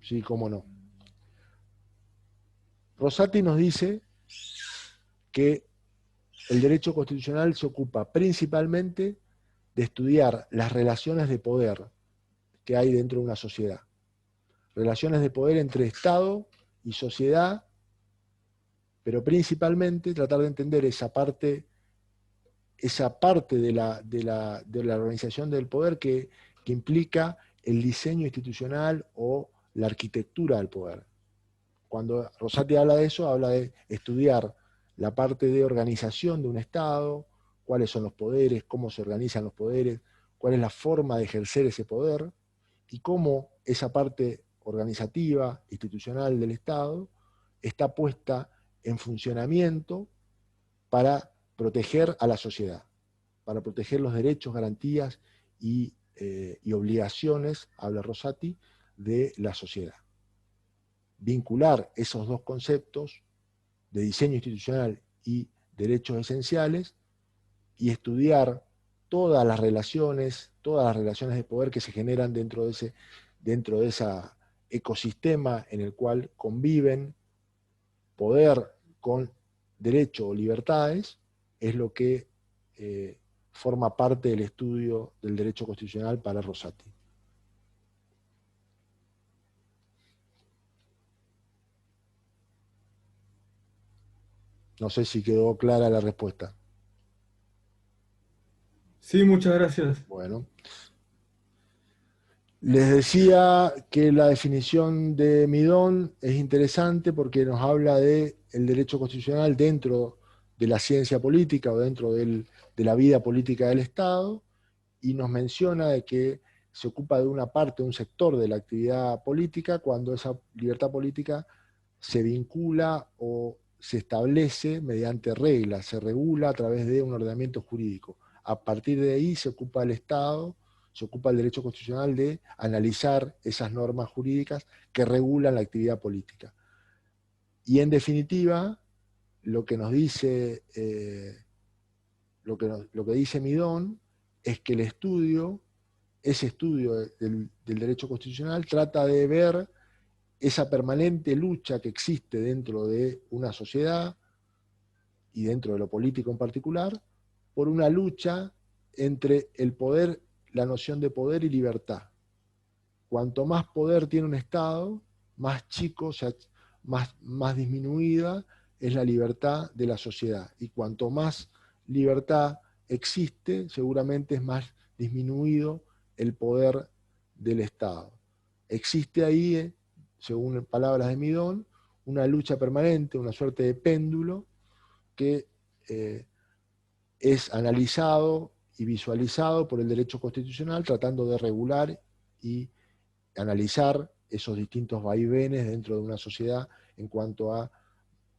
sí, cómo no. Rosati nos dice que el derecho constitucional se ocupa principalmente de estudiar las relaciones de poder que hay dentro de una sociedad. Relaciones de poder entre Estado y sociedad, pero principalmente tratar de entender esa parte de la organización del poder que implica el diseño institucional o la arquitectura del poder. Cuando Rosati habla de eso, habla de estudiar la parte de organización de un Estado, cuáles son los poderes, cómo se organizan los poderes, cuál es la forma de ejercer ese poder y cómo esa parte organizativa, institucional del Estado está puesta en funcionamiento para proteger a la sociedad, para proteger los derechos, garantías y obligaciones, habla Rosati, de la sociedad. Vincular esos dos conceptos de diseño institucional y derechos esenciales y estudiar todas las relaciones de poder que se generan dentro de ese ecosistema en el cual conviven poder con derecho o libertades, es lo que forma parte del estudio del derecho constitucional para Rosati. No sé si quedó clara la respuesta. Sí, muchas gracias. Bueno. Les decía que la definición de Midón es interesante porque nos habla de el derecho constitucional dentro de la ciencia política o dentro de la vida política del Estado, y nos menciona de que se ocupa de una parte, un sector de la actividad política cuando esa libertad política se vincula o se establece mediante reglas, se regula a través de un ordenamiento jurídico. A partir de ahí se ocupa el Estado, se ocupa el derecho constitucional de analizar esas normas jurídicas que regulan la actividad política. Y en definitiva, lo que nos dice, lo que dice Midón es que ese estudio del derecho constitucional trata de ver esa permanente lucha que existe dentro de una sociedad y dentro de lo político en particular, por una lucha entre el poder, la noción de poder y libertad. Cuanto más poder tiene un Estado, más chico, o sea, más disminuida es la libertad de la sociedad. Y cuanto más libertad existe, seguramente es más disminuido el poder del Estado. Existe ahí, según palabras de Midón, una lucha permanente, una suerte de péndulo que es analizado y visualizado por el derecho constitucional, tratando de regular y analizar esos distintos vaivenes dentro de una sociedad en cuanto a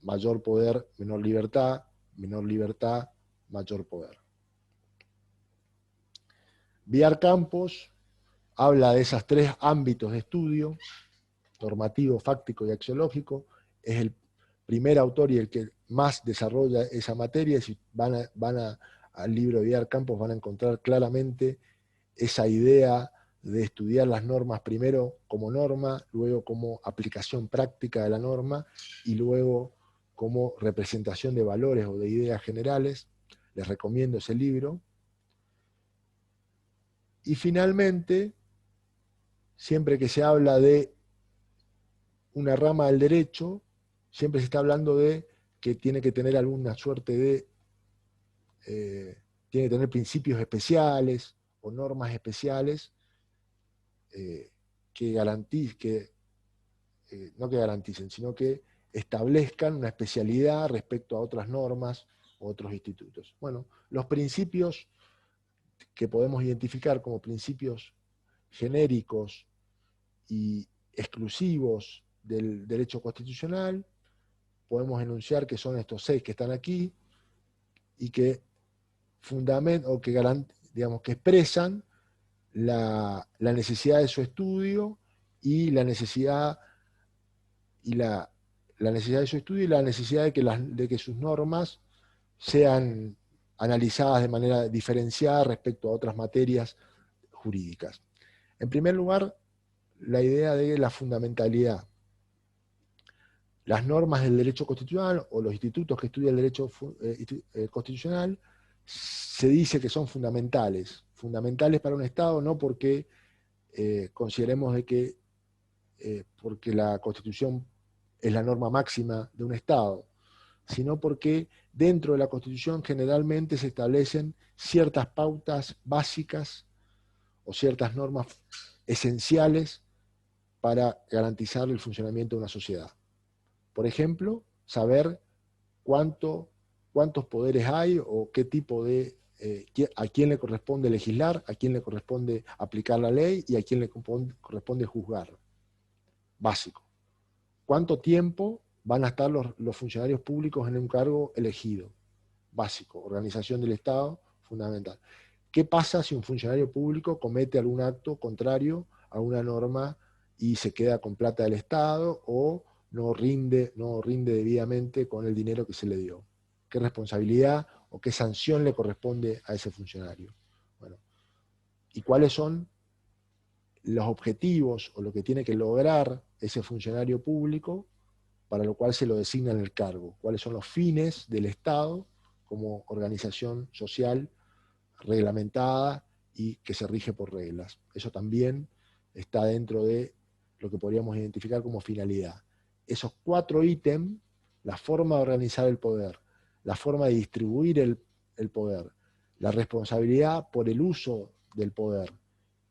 mayor poder, menor libertad, mayor poder. Villar Campos habla de esos tres ámbitos de estudio: normativo, fáctico y axiológico. Es el primer autor y el que más desarrolla esa materia. Si van al libro de Villar Campos van a encontrar claramente esa idea de estudiar las normas primero como norma, luego como aplicación práctica de la norma y luego como representación de valores o de ideas generales. Les recomiendo ese libro. Y finalmente, siempre que se habla de una rama del derecho, siempre se está hablando de que tiene que tener alguna suerte de, tiene que tener principios especiales o normas especiales que garanticen, no que garanticen, sino que establezcan una especialidad respecto a otras normas o otros institutos. Bueno, los principios que podemos identificar como principios genéricos y exclusivos del derecho constitucional, podemos enunciar que son estos 6 que están aquí y que que expresan la necesidad de su estudio y la necesidad de su estudio y la necesidad de que sus normas sean analizadas de manera diferenciada respecto a otras materias jurídicas. En primer lugar, la idea de la fundamentalidad. Las normas del derecho constitucional o los institutos que estudian el derecho constitucional se dice que son fundamentales para un Estado, no porque consideremos de que porque la Constitución es la norma máxima de un Estado, sino porque dentro de la Constitución generalmente se establecen ciertas pautas básicas o ciertas normas esenciales para garantizar el funcionamiento de una sociedad. Por ejemplo, saber cuántos poderes hay o qué tipo de, a quién le corresponde legislar, a quién le corresponde aplicar la ley y a quién le corresponde juzgar. Básico. ¿Cuánto tiempo van a estar los funcionarios públicos en un cargo elegido? Básico. Organización del Estado, fundamental. ¿Qué pasa si un funcionario público comete algún acto contrario a una norma y se queda con plata del Estado o no rinde debidamente con el dinero que se le dio? ¿Qué responsabilidad o qué sanción le corresponde a ese funcionario? Bueno, ¿y cuáles son los objetivos o lo que tiene que lograr ese funcionario público para lo cual se lo designa en el cargo? ¿Cuáles son los fines del Estado como organización social reglamentada y que se rige por reglas? Eso también está dentro de lo que podríamos identificar como finalidad. Esos 4 ítems, la forma de organizar el poder, la forma de distribuir el poder, la responsabilidad por el uso del poder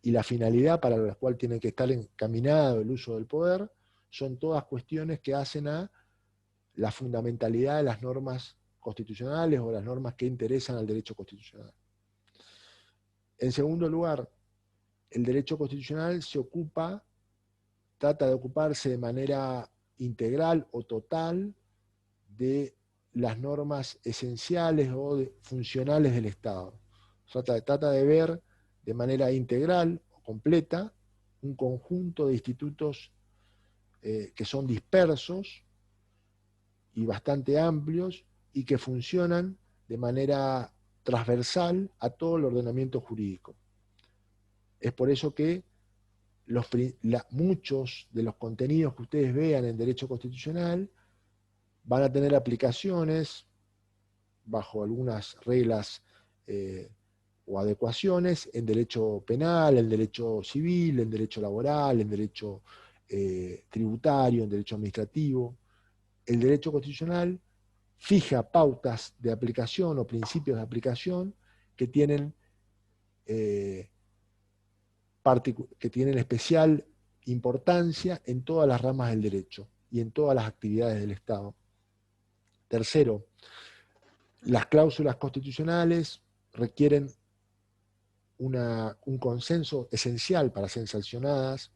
y la finalidad para la cual tiene que estar encaminado el uso del poder, son todas cuestiones que hacen a la fundamentalidad de las normas constitucionales o las normas que interesan al derecho constitucional. En segundo lugar, el derecho constitucional trata de ocuparse de manera integral o total de las normas esenciales o funcionales del Estado. Trata de ver de manera integral o completa un conjunto de institutos que son dispersos y bastante amplios y que funcionan de manera transversal a todo el ordenamiento jurídico. Es por eso que muchos de los contenidos que ustedes vean en derecho constitucional van a tener aplicaciones bajo algunas reglas o adecuaciones en derecho penal, en derecho civil, en derecho laboral, en derecho tributario, en derecho administrativo. El derecho constitucional fija pautas de aplicación o principios de aplicación que tienen especial importancia en todas las ramas del derecho y en todas las actividades del Estado. Tercero, las cláusulas constitucionales requieren un consenso esencial para ser sancionadas,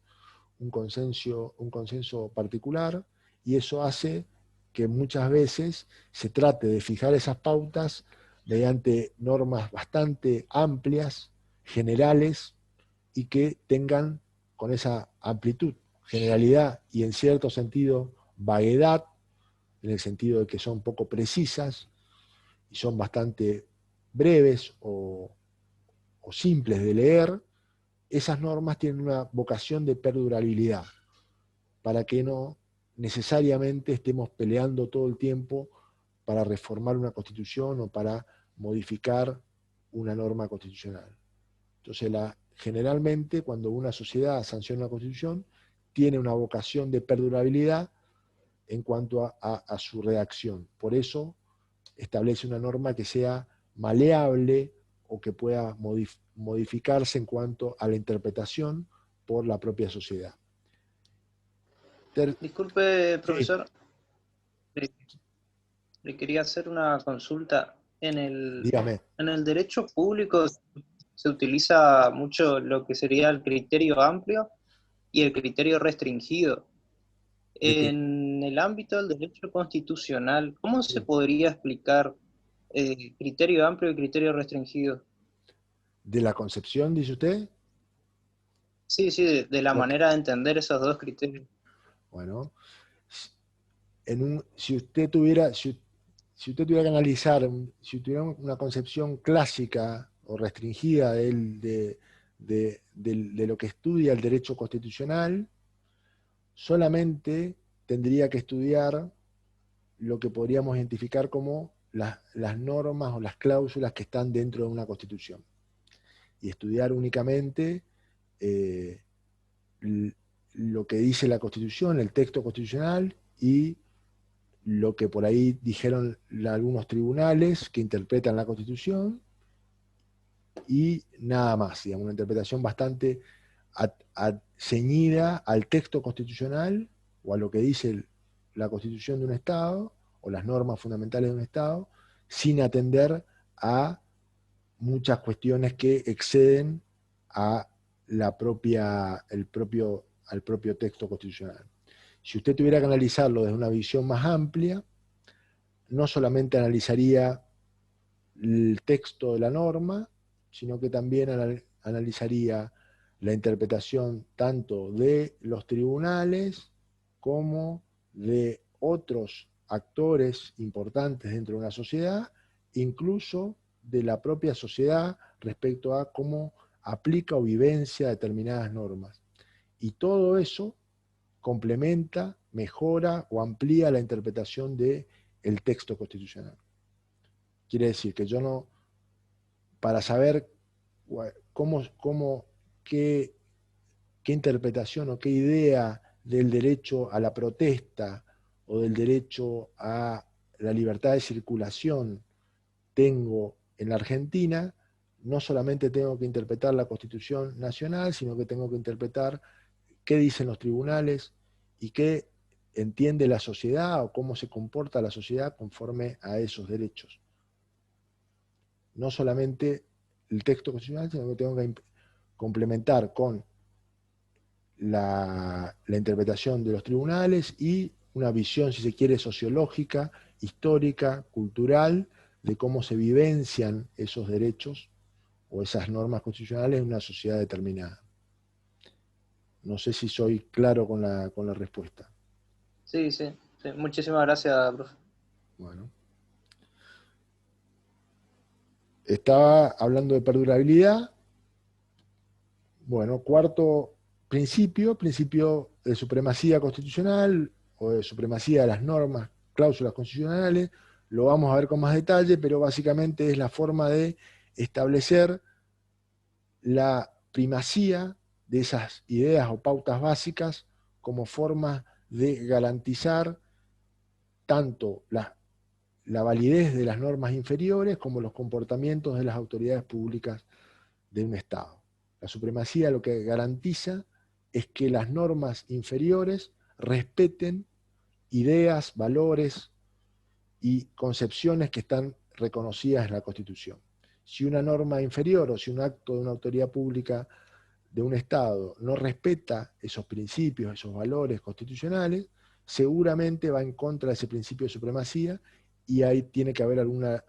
un consenso particular, y eso hace que muchas veces se trate de fijar esas pautas mediante normas bastante amplias, generales, y que tengan con esa amplitud, generalidad y en cierto sentido vaguedad, en el sentido de que son poco precisas y son bastante breves o simples de leer. Esas normas tienen una vocación de perdurabilidad, para que no necesariamente estemos peleando todo el tiempo para reformar una constitución o para modificar una norma constitucional. Entonces, generalmente, cuando una sociedad sanciona una constitución, tiene una vocación de perdurabilidad en cuanto a su redacción. Por eso establece una norma que sea maleable o que pueda modificarse en cuanto a la interpretación por la propia sociedad. Disculpe, profesor, le quería hacer una consulta. Dígame. En el derecho público se utiliza mucho lo que sería el criterio amplio y el criterio restringido. En el ámbito del derecho constitucional, ¿cómo se podría explicar criterio amplio y criterio restringido? ¿De la concepción, dice usted? Sí, de la manera de entender esos dos criterios. Bueno, si usted tuviera que analizar, si tuviera una concepción clásica o restringida de lo que estudia el derecho constitucional, solamente tendría que estudiar lo que podríamos identificar como las normas o las cláusulas que están dentro de una constitución. Y estudiar únicamente lo que dice la Constitución, el texto constitucional, y lo que por ahí dijeron algunos tribunales que interpretan la Constitución, y nada más, digamos, una interpretación bastante ceñida al texto constitucional o a lo que dice la Constitución de un Estado o las normas fundamentales de un Estado, sin atender a muchas cuestiones que exceden a al propio texto constitucional. Si usted tuviera que analizarlo desde una visión más amplia, no solamente analizaría el texto de la norma, sino que también analizaría la interpretación tanto de los tribunales como de otros actores importantes dentro de una sociedad, incluso de la propia sociedad respecto a cómo aplica o vivencia determinadas normas. Y todo eso complementa, mejora o amplía la interpretación del texto constitucional. Quiere decir que yo no, para saber qué interpretación o qué idea del derecho a la protesta o del derecho a la libertad de circulación tengo en la Argentina, no solamente tengo que interpretar la Constitución Nacional, sino que tengo que interpretar qué dicen los tribunales y qué entiende la sociedad o cómo se comporta la sociedad conforme a esos derechos. No solamente el texto constitucional, sino que tengo que complementar con la interpretación de los tribunales y una visión, si se quiere, sociológica, histórica, cultural, de cómo se vivencian esos derechos o esas normas constitucionales en una sociedad determinada. No sé si soy claro con la respuesta. Sí, sí, sí. Muchísimas gracias, profe. Bueno. Estaba hablando de perdurabilidad. Bueno, cuarto principio de supremacía constitucional o de supremacía de las normas, cláusulas constitucionales. Lo vamos a ver con más detalle, pero básicamente es la forma de establecer la primacía de esas ideas o pautas básicas como forma de garantizar tanto la validez de las normas inferiores como los comportamientos de las autoridades públicas de un Estado. La supremacía lo que garantiza es que las normas inferiores respeten ideas, valores y concepciones que están reconocidas en la Constitución. Si una norma inferior o si un acto de una autoridad pública de un Estado no respeta esos principios, esos valores constitucionales, seguramente va en contra de ese principio de supremacía y ahí tiene que haber alguna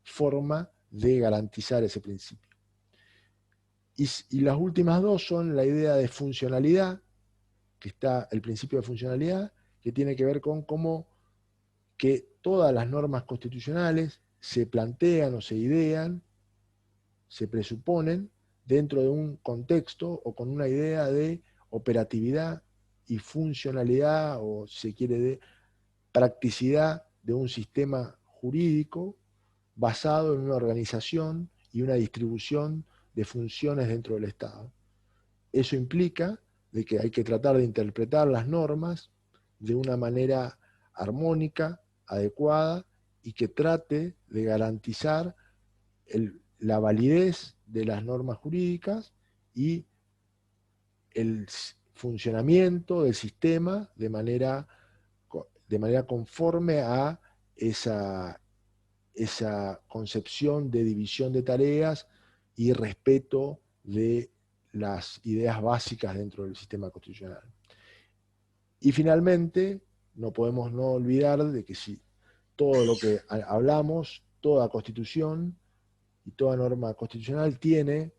forma de garantizar ese principio. Y las últimas dos son la idea de funcionalidad, que está el principio de funcionalidad, que tiene que ver con cómo que todas las normas constitucionales se plantean o se idean, se presuponen dentro de un contexto o con una idea de operatividad y funcionalidad, o si se quiere, de practicidad de un sistema jurídico basado en una organización y una distribución de funciones dentro del Estado. Eso implica de que hay que tratar de interpretar las normas de una manera armónica, adecuada, y que trate de garantizar la validez de las normas jurídicas y el funcionamiento del sistema de manera conforme a esa concepción de división de tareas y respeto de las ideas básicas dentro del sistema constitucional. Y finalmente, no podemos no olvidar de que si todo lo que hablamos, toda constitución y toda norma constitucional tiene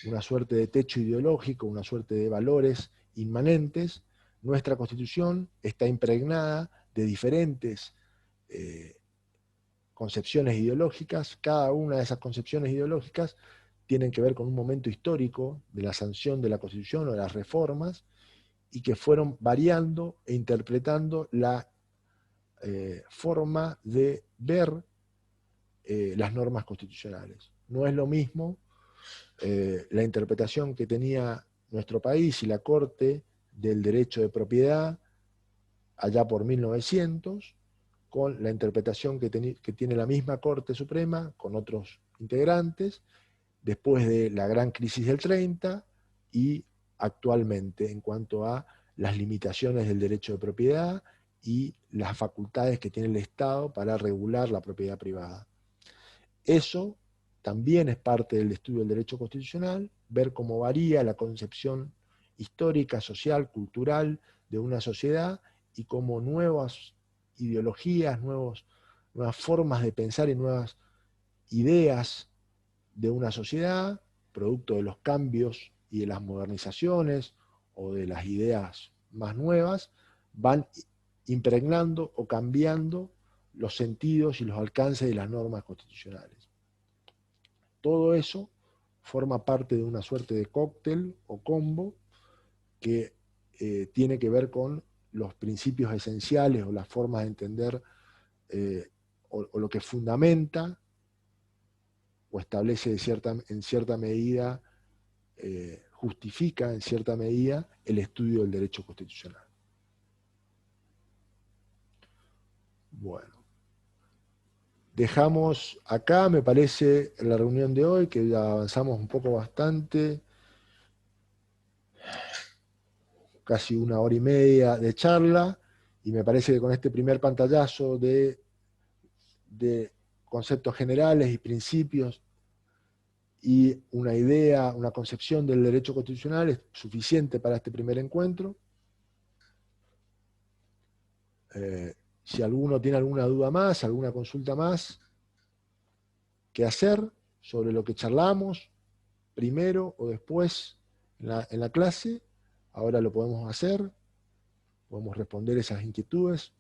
una suerte de techo ideológico, una suerte de valores inmanentes, nuestra Constitución está impregnada de diferentes concepciones ideológicas. Cada una de esas concepciones ideológicas tienen que ver con un momento histórico de la sanción de la Constitución o de las reformas, y que fueron variando e interpretando la forma de ver las normas constitucionales. No es lo mismo la interpretación que tenía nuestro país y la Corte del derecho de propiedad allá por 1900, con la interpretación que tiene la misma Corte Suprema, con otros integrantes, después de la gran crisis del 30 y actualmente en cuanto a las limitaciones del derecho de propiedad y las facultades que tiene el Estado para regular la propiedad privada. Eso también es parte del estudio del derecho constitucional, ver cómo varía la concepción histórica, social, cultural de una sociedad y cómo nuevas ideologías, nuevas formas de pensar y nuevas ideas de una sociedad, producto de los cambios y de las modernizaciones o de las ideas más nuevas, van impregnando o cambiando los sentidos y los alcances de las normas constitucionales. Todo eso forma parte de una suerte de cóctel o combo que tiene que ver con los principios esenciales o las formas de entender o lo que fundamenta o establece en cierta medida, justifica en cierta medida el estudio del derecho constitucional. Bueno, Dejamos acá, me parece, la reunión de hoy, que ya avanzamos un poco bastante. Casi 1 hora y media de charla, y me parece que con este primer pantallazo de conceptos generales y principios y una idea, una concepción del derecho constitucional es suficiente para este primer encuentro. Si alguno tiene alguna duda más, alguna consulta más que hacer sobre lo que charlamos, primero o después en la clase, ahora lo podemos hacer, podemos responder esas inquietudes.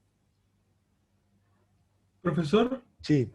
Profesor, Sí.